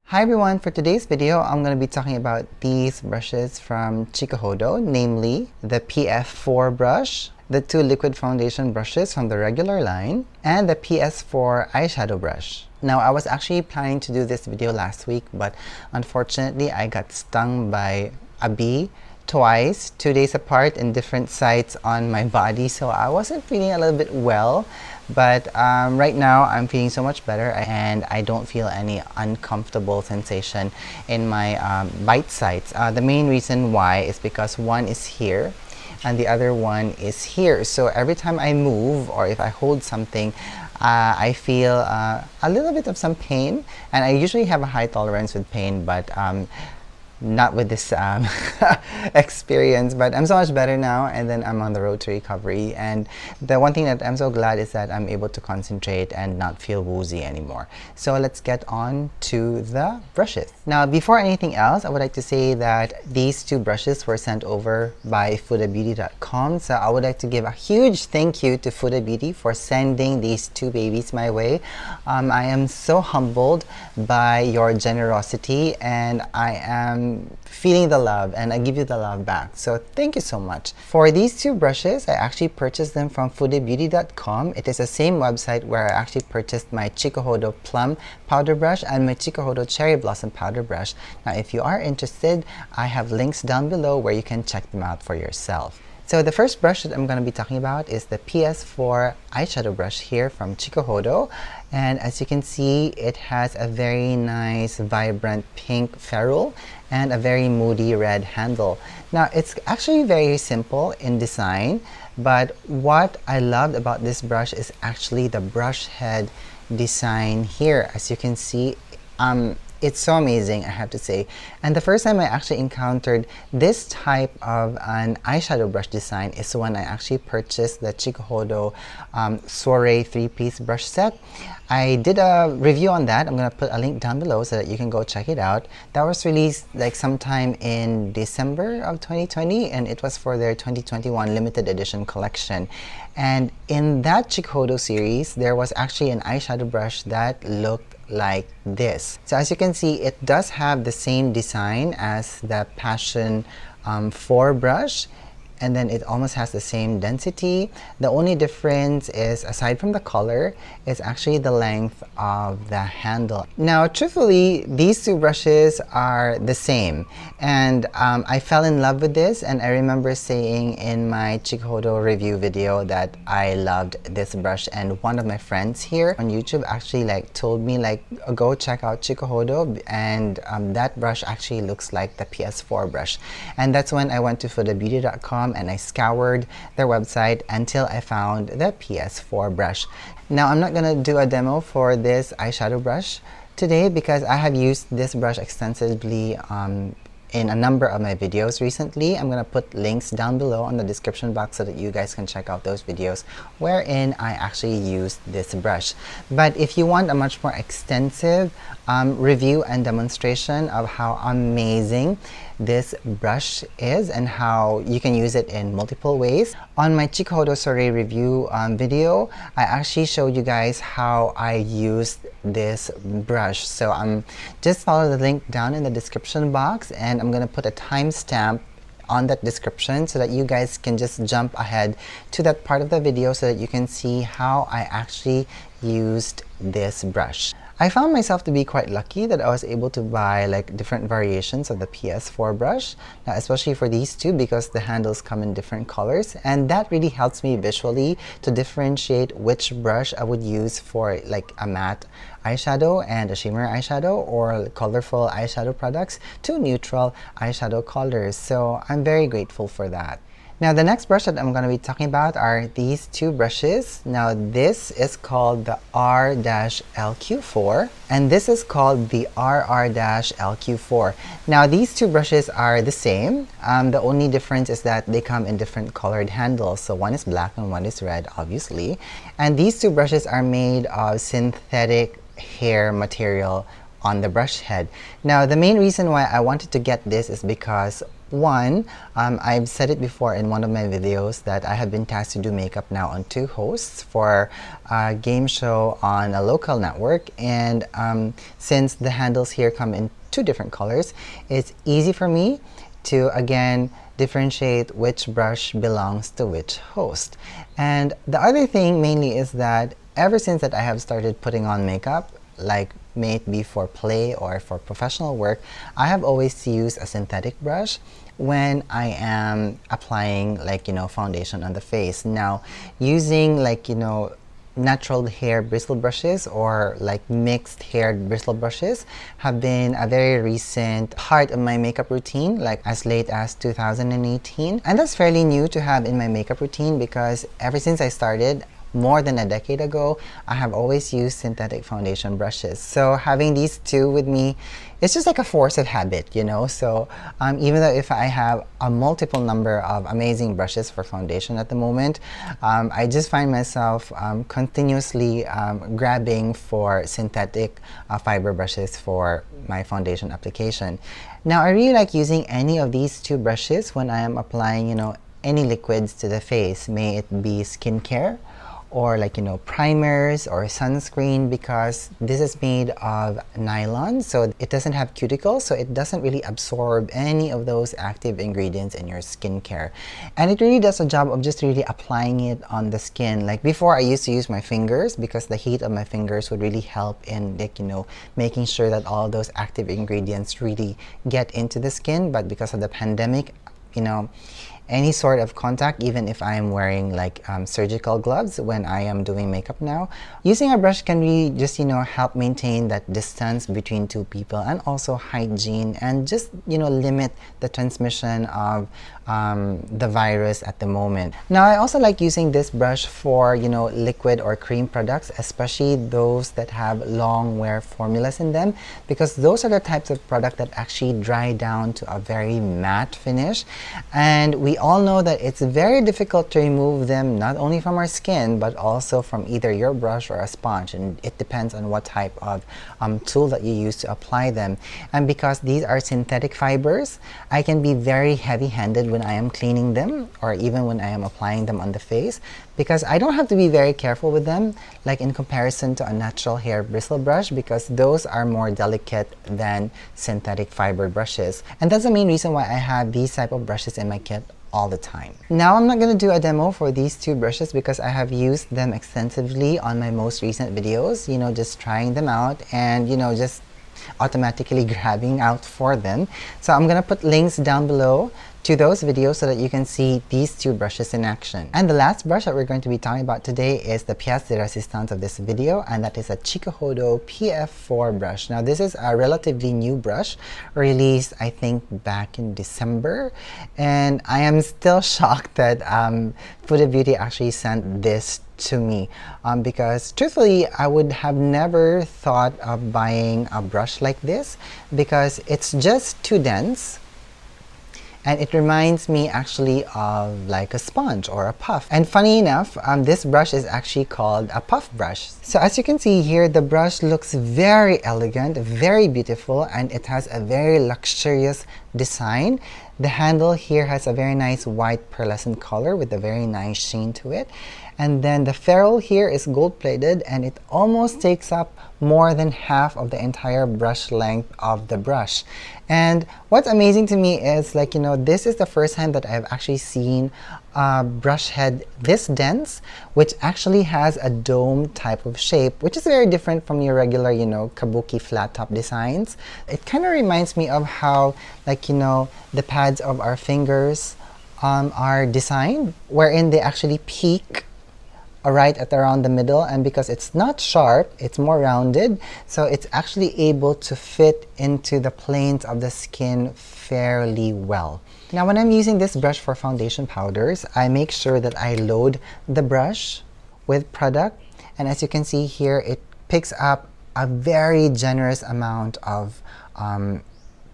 Hi everyone, for today's video, I'm going to be talking about these brushes from Chikuhodo, namely the PF-4 brush, the two liquid foundation brushes from the regular line, and the PS-4 eyeshadow brush. Now, I was actually planning to do this video last week, but unfortunately, I got stung by a bee twice, 2 days apart in different sites on my body, so I wasn't feeling a little bit well. But right now, I'm feeling so much better and I don't feel any uncomfortable sensation in my bite sites. The main reason why is because one is here and the other one is here. So every time I move or if I hold something, I feel a little bit of some pain. And I usually have a high tolerance with pain, but not with this experience, but I'm so much better now, and then I'm on the road to recovery. And the one thing that I'm so glad is that I'm able to concentrate and not feel woozy anymore. So let's get on to the brushes. Now, before anything else, I would like to say that these two brushes were sent over by fudebeauty.com. So I would like to give a huge thank you to Fude Beauty for sending these two babies my way. I am so humbled by your generosity, and I am feeling the love, and I give you the love back. So thank you so much. For these two brushes, I actually purchased them from fudebeauty.com. It is the same website where I actually purchased my Chikuhodo Plum powder brush and my Chikuhodo Cherry Blossom powder brush. Now, if you are interested, I have links down below where you can check them out for yourself. So the first brush that I'm going to be talking about is the PS-4 eyeshadow brush here from Chikuhodo. And as you can see, it has a very nice vibrant pink ferrule and a very moody red handle. Now, it's actually very simple in design, but what I loved about this brush is actually the brush head design here. As you can see, it's so amazing, I have to say. And the first time I actually encountered this type of an eyeshadow brush design is when I actually purchased the Chikuhodo Soiree 3-piece brush set. I did a review on that. I'm going to put a link down below so that you can go check it out. That was released like sometime in December of 2020, and it was for their 2021 limited edition collection. And in that Chikuhodo series, there was actually an eyeshadow brush that looked like this. So as you can see, it does have the same design as the Passion 4 brush, and then it almost has the same density. The only difference is, aside from the color, is actually the length of the handle. Now, truthfully, these two brushes are the same, and I fell in love with this, and I remember saying in my Chikuhodo review video that I loved this brush, and one of my friends here on YouTube actually told me go check out Chikuhodo, and that brush actually looks like the PS-4 brush. And that's when I went to fudebeauty.com and I scoured their website until I found the PS-4 brush. Now, I'm not gonna do a demo for this eyeshadow brush today because I have used this brush extensively in a number of my videos recently. I'm gonna put links down below on the description box so that you guys can check out those videos wherein I actually used this brush. But if you want a much more extensive review and demonstration of how amazing this brush is and how you can use it in multiple ways, on my Chikuhodo Soiree review video, I actually showed you guys how I used this brush. So just follow the link down in the description box, and I'm gonna put a timestamp on that description so that you guys can just jump ahead to that part of the video so that you can see how I actually used this brush. I found myself to be quite lucky that I was able to buy different variations of the PS-4 brush, now especially for these two because the handles come in different colors, and that really helps me visually to differentiate which brush I would use for a matte eyeshadow and a shimmer eyeshadow, or colorful eyeshadow products to neutral eyeshadow colors. So I'm very grateful for that. Now, the next brush that I'm going to be talking about are these two brushes. Now, this is called the R-LQ4, and this is called the RR-LQ4. Now, these two brushes are the same. The only difference is that they come in different colored handles. So one is black and one is red, obviously. And these two brushes are made of synthetic hair material on the brush head. Now, the main reason why I wanted to get this is because one, I've said it before in one of my videos that I have been tasked to do makeup now on 2 hosts for a game show on a local network, and since the handles here come in 2 different colors, it's easy for me to again differentiate which brush belongs to which host. And the other thing mainly is that ever since that I have started putting on makeup, like may it be for play or for professional work, I have always used a synthetic brush when I am applying foundation on the face. Now, using natural hair bristle brushes or mixed haired bristle brushes have been a very recent part of my makeup routine, as late as 2018. And that's fairly new to have in my makeup routine because ever since I started, more than a decade ago, I have always used synthetic foundation brushes. So having these 2 with me, it's just like a force of habit, you know? So even though if I have a multiple number of amazing brushes for foundation at the moment, I just find myself continuously grabbing for synthetic fiber brushes for my foundation application. Now, I really like using any of these 2 brushes when I am applying, any liquids to the face, may it be skincare, or primers or sunscreen, because this is made of nylon, so it doesn't have cuticles, so it doesn't really absorb any of those active ingredients in your skincare. And it really does a job of just really applying it on the skin. Like before, I used to use my fingers because the heat of my fingers would really help in making sure that all those active ingredients really get into the skin. But because of the pandemic, any sort of contact, even if I am wearing surgical gloves when I am doing makeup now, using a brush can really just help maintain that distance between 2 people, and also hygiene, and just limit the transmission of the virus at the moment. Now, I also like using this brush for liquid or cream products, especially those that have long wear formulas in them, because those are the types of product that actually dry down to a very matte finish, and we all know that it's very difficult to remove them not only from our skin but also from either your brush or a sponge, and it depends on what type of tool that you use to apply them. And because these are synthetic fibers, I can be very heavy-handed when I am cleaning them, or even when I am applying them on the face, because I don't have to be very careful with them like in comparison to a natural hair bristle brush, because those are more delicate than synthetic fiber brushes. And that's the main reason why I have these type of brushes in my kit all the time. Now, I'm not going to do a demo for these 2 brushes because I have used them extensively on my most recent videos, just trying them out and just automatically grabbing out for them. So I'm going to put links down below to those videos so that you can see these 2 brushes in action. And the last brush that we're going to be talking about today is the pièce de résistance of this video, and that is a Chikuhodo PF-4 brush. Now, this is a relatively new brush, released I think back in December, and I am still shocked that Fude Beauty actually sent this to me, because truthfully I would have never thought of buying a brush like this because it's just too dense. And it reminds me actually of like a sponge or a puff. And funny enough, this brush is actually called a puff brush. So as you can see here, the brush looks very elegant, very beautiful, and it has a very luxurious design. The handle here has a very nice white pearlescent color with a very nice sheen to it. And then the ferrule here is gold plated, and it almost takes up more than half of the entire brush length of the brush. And what's amazing to me is, like, you know, this is the first time that I've actually seen a brush head this dense, which actually has a dome type of shape, which is very different from your regular, you know, kabuki flat top designs. It kind of reminds me of how, like, you know, the pads of our fingers are designed, wherein they actually peak right at around the middle, and because it's not sharp, it's more rounded, so it's actually able to fit into the planes of the skin fairly well. Now, when I'm using this brush for foundation powders, I make sure that I load the brush with product, and as you can see here, it picks up a very generous amount of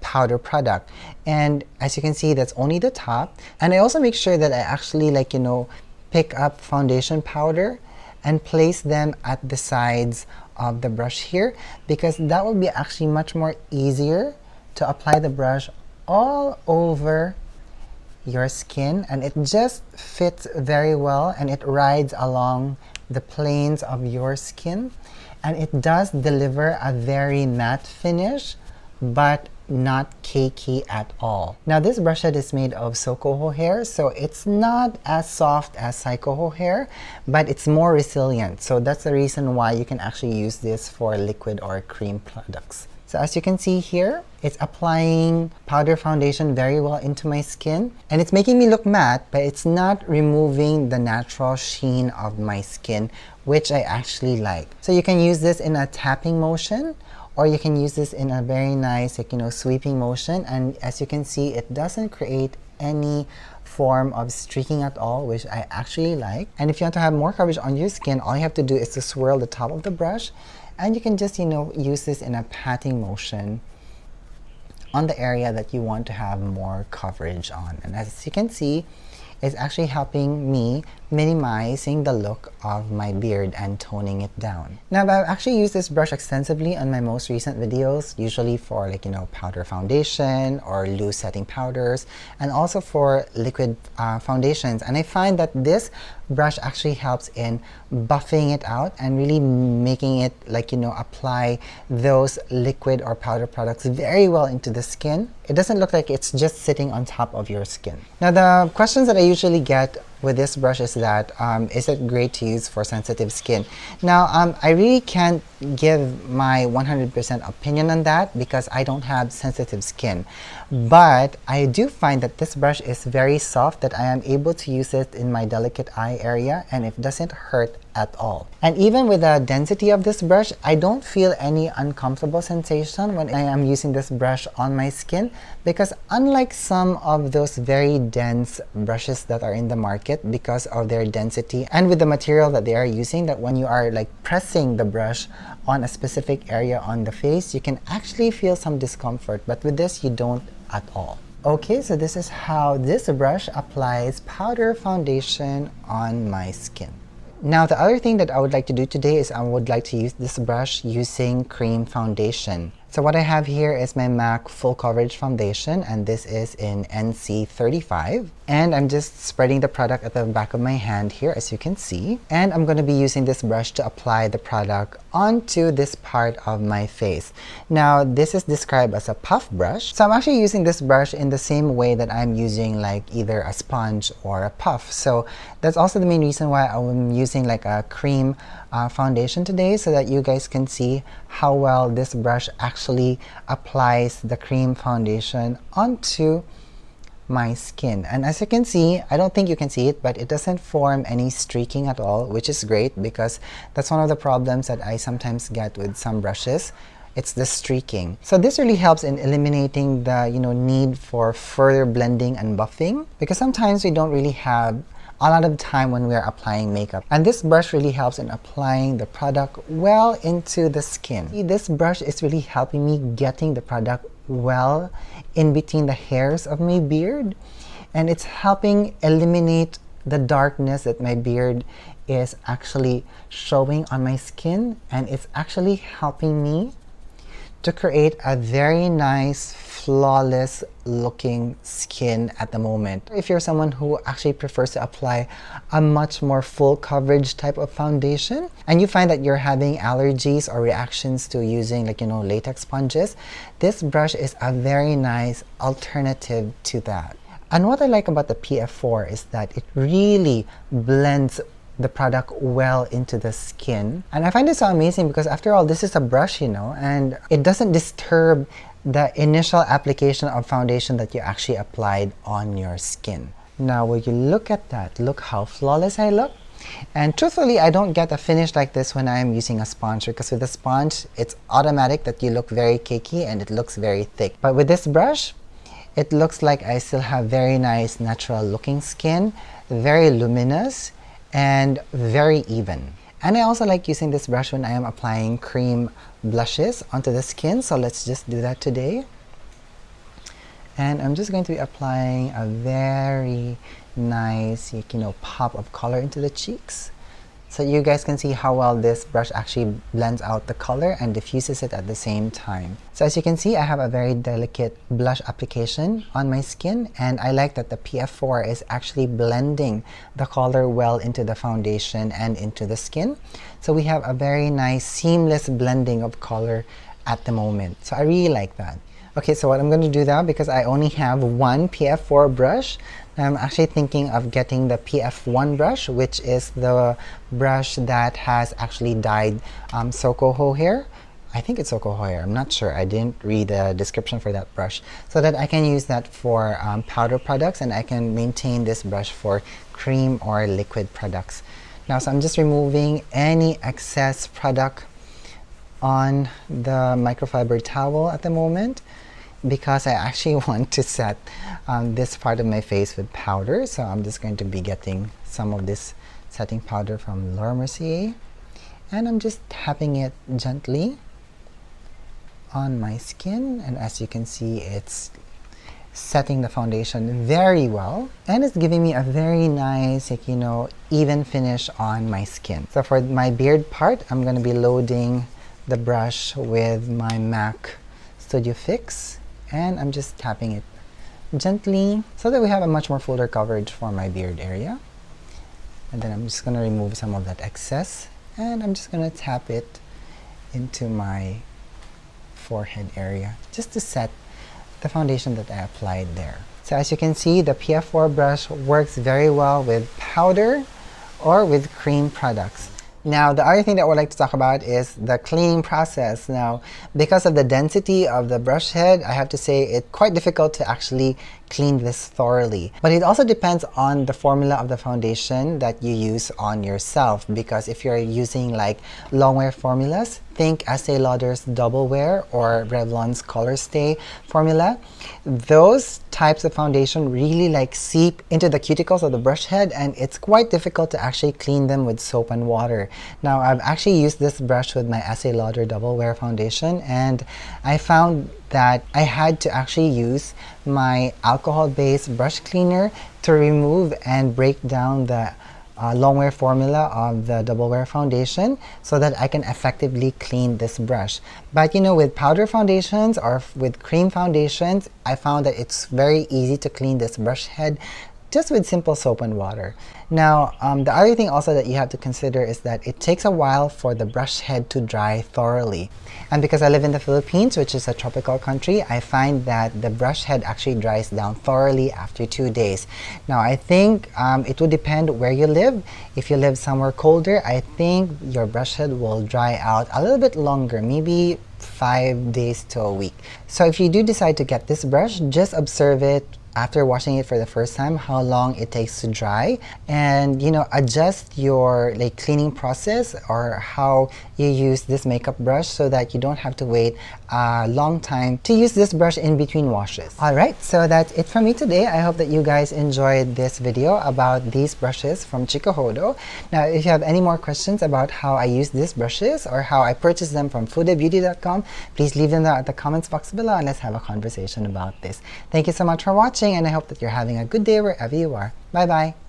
powder product. And as you can see, that's only the top. And I also make sure that I actually, like, you know, pick up foundation powder and place them at the sides of the brush here, because that will be actually much more easier to apply the brush all over your skin, and it just fits very well and it rides along the planes of your skin, and it does deliver a very matte finish but not cakey at all. Now this brush head is made of Sokoho hair, so it's not as soft as Saikoho hair, but it's more resilient, so that's the reason why you can actually use this for liquid or cream products. So as you can see here, it's applying powder foundation very well into my skin, and it's making me look matte, but it's not removing the natural sheen of my skin, which I actually like. So you can use this in a tapping motion, or you can use this in a very nice, like, sweeping motion, and as you can see, it doesn't create any form of streaking at all, which I actually like. And if you want to have more coverage on your skin, all you have to do is to swirl the top of the brush, and you can just, use this in a patting motion on the area that you want to have more coverage on. And as you can see, it's actually helping me minimizing the look of my beard and toning it down. Now, I've actually used this brush extensively on my most recent videos, usually for powder foundation or loose setting powders, and also for liquid foundations. And I find that this brush actually helps in buffing it out and really making it apply those liquid or powder products very well into the skin. It doesn't look like it's just sitting on top of your skin. Now, the questions that I usually get with this brush is that, is it great to use for sensitive skin? Now, I really can't give my 100% opinion on that because I don't have sensitive skin. But I do find that this brush is very soft, that I am able to use it in my delicate eye area, and it doesn't hurt at all. And even with the density of this brush, I don't feel any uncomfortable sensation when I am using this brush on my skin, because unlike some of those very dense brushes that are in the market, because of their density and with the material that they are using, that when you are pressing the brush on a specific area on the face, you can actually feel some discomfort, but with this you don't at all. Okay, so this is how this brush applies powder foundation on my skin. Now, the other thing that I would like to do today is I would like to use this brush using cream foundation. So what I have here is my MAC Full Coverage Foundation, and this is in NC35. And I'm just spreading the product at the back of my hand here, as you can see. And I'm going to be using this brush to apply the product onto this part of my face. Now, this is described as a puff brush. So I'm actually using this brush in the same way that I'm using either a sponge or a puff. So that's also the main reason why I'm using a cream foundation today, so that you guys can see how well this brush actually applies the cream foundation onto my skin. And as you can see, I don't think you can see it, but it doesn't form any streaking at all, which is great because that's one of the problems that I sometimes get with some brushes. It's the streaking. So this really helps in eliminating the need for further blending and buffing, because sometimes we don't really have a lot of time when we are applying makeup. And this brush really helps in applying the product well into the skin. This brush is really helping me getting the product well in between the hairs of my beard, and it's helping eliminate the darkness that my beard is actually showing on my skin, and it's actually helping me to create a very nice, flawless looking skin at the moment. If you're someone who actually prefers to apply a much more full coverage type of foundation, and you find that you're having allergies or reactions to using latex sponges, this brush is a very nice alternative to that. And what I like about the PF-4 is that it really blends the product well into the skin. And I find it so amazing because after all, this is a brush, and it doesn't disturb the initial application of foundation that you actually applied on your skin. Now, will you look at that? Look how flawless I look. And truthfully, I don't get a finish like this when I'm using a sponge, because with a sponge, it's automatic that you look very cakey and it looks very thick. But with this brush, it looks like I still have very nice natural looking skin, very luminous, and very even. And I also like using this brush when I am applying cream blushes onto the skin, so let's just do that today. And I'm just going to be applying a very nice, pop of color into the cheeks. so you guys can see how well this brush actually blends out the color and diffuses it at the same time. So as you can see, I have a very delicate blush application on my skin, and I like that the PF-4 is actually blending the color well into the foundation and into the skin. So we have a very nice seamless blending of color at the moment. So I really like that. Okay, so what I'm going to do now, because I only have one PF-4 brush, I'm actually thinking of getting the PF-1 brush, which is the brush that has actually dyed Chikuhodo hair. I think it's Chikuhodo hair, I'm not sure. I didn't read the description for that brush. So that I can use that for powder products, and I can maintain this brush for cream or liquid products. Now, so I'm just removing any excess product on the microfiber towel at the moment, because I actually want to set this part of my face with powder. So I'm just going to be getting some of this setting powder from Laura Mercier, and I'm just tapping it gently on my skin, and as you can see, it's setting the foundation very well, and it's giving me a very nice, like, you know, even finish on my skin. So for my beard part, I'm going to be loading the brush with my MAC Studio Fix, and I'm just tapping it gently so that we have a much more fuller coverage for my beard area. And then I'm just going to remove some of that excess, and I'm just going to tap it into my forehead area just to set the foundation that I applied there. So as you can see, the PF-4 brush works very well with powder or with cream products. Now, the other thing that I would like to talk about is the cleaning process. Now, because of the density of the brush head, I have to say it's quite difficult to actually clean this thoroughly. But it also depends on the formula of the foundation that you use on yourself, because if you're using like long wear formulas, think Estee Lauder's Double Wear or Revlon's Color Stay formula. Those types of foundation really like seep into the cuticles of the brush head, and it's quite difficult to actually clean them with soap and water. Now, I've actually used this brush with my Estee Lauder Double Wear foundation, and I found that I had to actually use my alcohol-based brush cleaner to remove and break down the long wear formula of the Double Wear foundation so that I can effectively clean this brush. But you know, with powder foundations or with cream foundations, I found that it's very easy to clean this brush head just with simple soap and water. Now, the other thing also that you have to consider is that it takes a while for the brush head to dry thoroughly. And because I live in the Philippines, which is a tropical country, I find that the brush head actually dries down thoroughly after 2 days. Now, I think it would depend where you live. If you live somewhere colder, I think your brush head will dry out a little bit longer, maybe 5 days to a week. So if you do decide to get this brush, just observe it after washing it for the first time, how long it takes to dry, and you know, adjust your like cleaning process or how you use this makeup brush so that you don't have to wait a long time to use this brush in between washes. Alright, so that's it from me today. I hope that you guys enjoyed this video about these brushes from Chikuhodo. Now, if you have any more questions about how I use these brushes or how I purchase them from fudebeauty.com, please leave them down at the comments box below and let's have a conversation about this. Thank you so much for watching, and I hope that you're having a good day wherever you are. Bye bye!